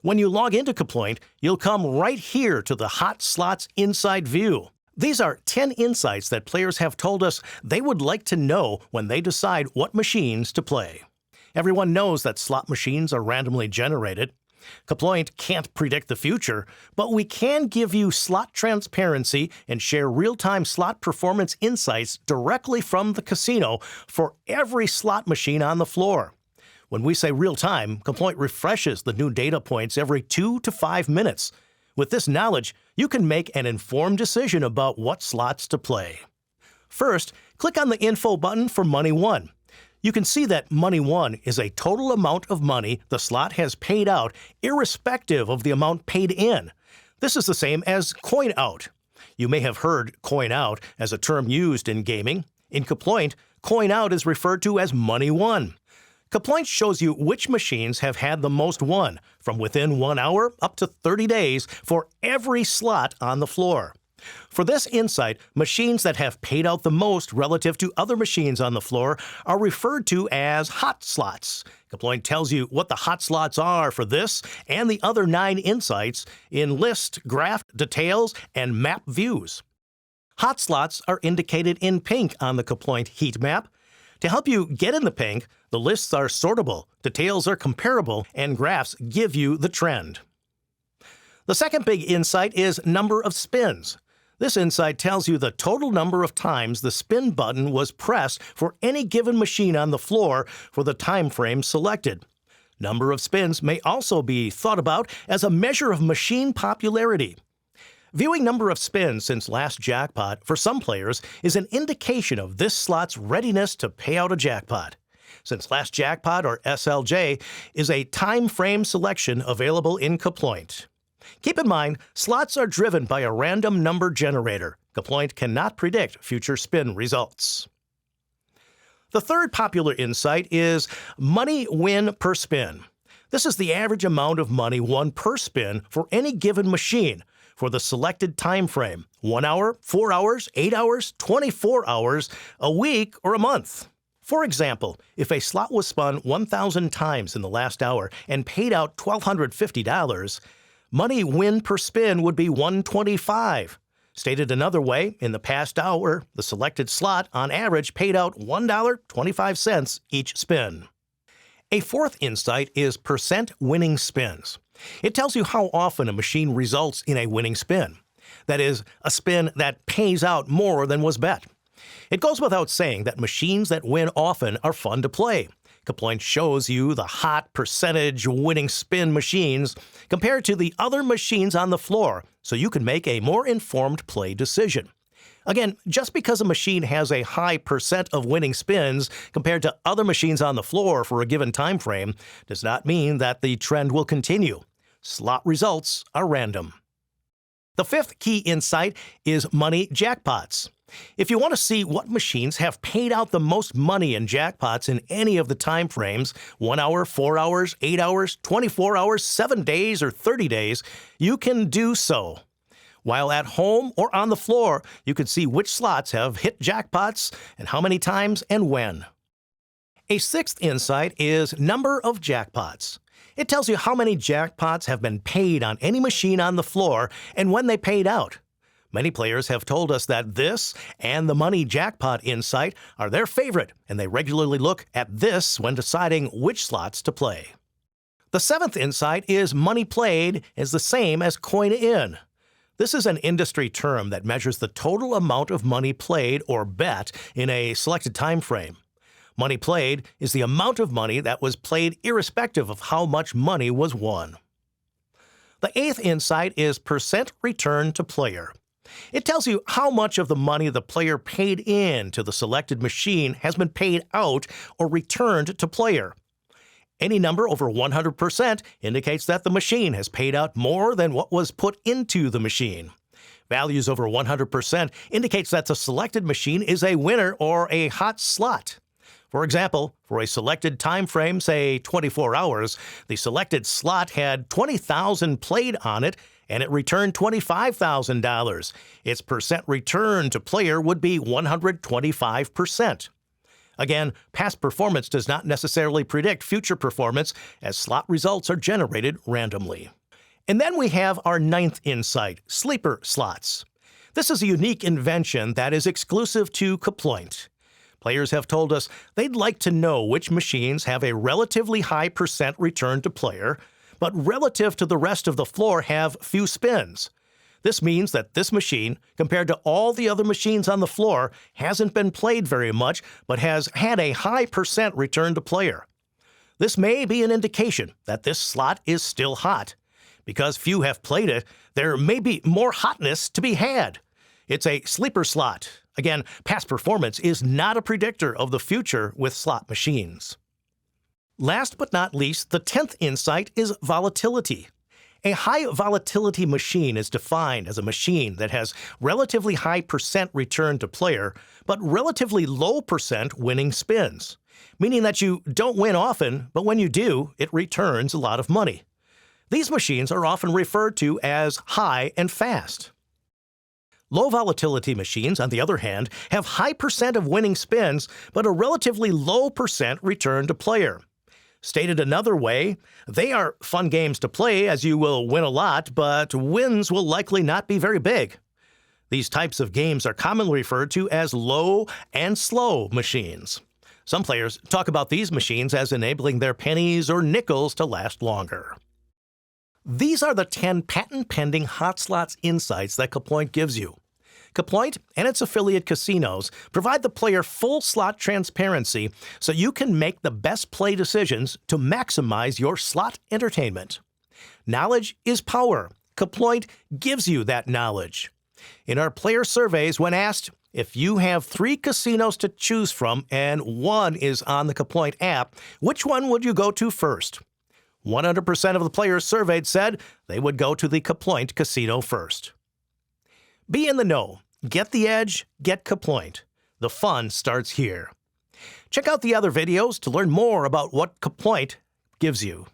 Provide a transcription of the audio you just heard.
When you log into Kaplooint, you'll come right here to the Hot Slots Inside View. These are 10 insights that players have told us they would like to know when they decide what machines to play. Everyone knows that slot machines are randomly generated. Kaplooint can't predict the future, but we can give you slot transparency and share real-time slot performance insights directly from the casino for every slot machine on the floor. When we say real-time, Kaplooint refreshes the new data points every 2 to 5 minutes. With this knowledge, you can make an informed decision about what slots to play. First, click on the Info button for Money Won. You can see that Money Won is a total amount of money the slot has paid out, irrespective of the amount paid in. This is the same as Coin Out. You may have heard Coin Out as a term used in gaming. In Kaplooint, Coin Out is referred to as Money Won. Kaplooint shows you which machines have had the most won, from within 1 hour up to 30 days for every slot on the floor. For this insight, machines that have paid out the most relative to other machines on the floor are referred to as hot slots. Kaplooint tells you what the hot slots are for this and the other 9 insights in list, graph, details, and map views. Hot slots are indicated in pink on the Kaplooint heat map. To help you get in the pink, the lists are sortable, details are comparable, and graphs give you the trend. The second big insight is number of spins. This insight tells you the total number of times the spin button was pressed for any given machine on the floor for the time frame selected. Number of spins may also be thought about as a measure of machine popularity. Viewing number of spins since last jackpot for some players is an indication of this slot's readiness to pay out a jackpot. Since last jackpot, or SLJ, is a time frame selection available in Kaplooint. Keep in mind, slots are driven by a random number generator. Kaplooint cannot predict future spin results. The third popular insight is money win per spin. This is the average amount of money won per spin for any given machine for the selected time frame: 1 hour, 4 hours, 8 hours, 24 hours, a week, or a month. For example, if a slot was spun 1,000 times in the last hour and paid out $1,250, money win per spin would be $125. Stated another way, in the past hour, the selected slot on average paid out $1.25 each spin. A fourth insight is percent winning spins. It tells you how often a machine results in a winning spin. That is, a spin that pays out more than was bet. It goes without saying that machines that win often are fun to play. Kaplooint shows you the hot percentage winning spin machines compared to the other machines on the floor, so you can make a more informed play decision. Again, just because a machine has a high percent of winning spins compared to other machines on the floor for a given time frame does not mean that the trend will continue. Slot results are random. The fifth key insight is money jackpots. If you want to see what machines have paid out the most money in jackpots in any of the time frames, 1 hour, 4 hours, 8 hours, 24 hours, 7 days, or 30 days, you can do so. While at home or on the floor, you can see which slots have hit jackpots and how many times and when. A sixth insight is number of jackpots. It tells you how many jackpots have been paid on any machine on the floor and when they paid out. Many players have told us that this and the money jackpot insight are their favorite, and they regularly look at this when deciding which slots to play. The seventh insight is money played is the same as coin in. This is an industry term that measures the total amount of money played or bet in a selected time frame. Money played is the amount of money that was played irrespective of how much money was won. The eighth insight is percent return to player. It tells you how much of the money the player paid in to the selected machine has been paid out or returned to player. Any number over 100% indicates that the machine has paid out more than what was put into the machine. Values over 100% indicates that the selected machine is a winner or a hot slot. For example, for a selected time frame, say 24 hours, the selected slot had 20,000 played on it and it returned $25,000. Its percent return to player would be 125%. Again, past performance does not necessarily predict future performance, as slot results are generated randomly. And then we have our ninth insight, sleeper slots. This is a unique invention that is exclusive to Kaplunk. Players have told us they'd like to know which machines have a relatively high percent return to player, but relative to the rest of the floor have few spins. This means that this machine, compared to all the other machines on the floor, hasn't been played very much, but has had a high percent return to player. This may be an indication that this slot is still hot. Because few have played it, there may be more hotness to be had. It's a sleeper slot. Again, past performance is not a predictor of the future with slot machines. Last but not least, the 10th insight is volatility. A high volatility machine is defined as a machine that has relatively high percent return to player, but relatively low percent winning spins, meaning that you don't win often, but when you do, it returns a lot of money. These machines are often referred to as high and fast. Low volatility machines, on the other hand, have high percent of winning spins, but a relatively low percent return to player. Stated another way, they are fun games to play as you will win a lot, but wins will likely not be very big. These types of games are commonly referred to as low and slow machines. Some players talk about these machines as enabling their pennies or nickels to last longer. These are the 10 patent-pending hot slots insights that Kaplunk gives you. Kaplunk and its affiliate casinos provide the player full slot transparency so you can make the best play decisions to maximize your slot entertainment. Knowledge is power. Kaplunk gives you that knowledge. In our player surveys, when asked if you have 3 casinos to choose from and one is on the Kaplunk app, which one would you go to first? 100% of the players surveyed said they would go to the Kaplunk casino first. Be in the know. Get the edge, get Kaplunk. The fun starts here. Check out the other videos to learn more about what Kaplunk gives you.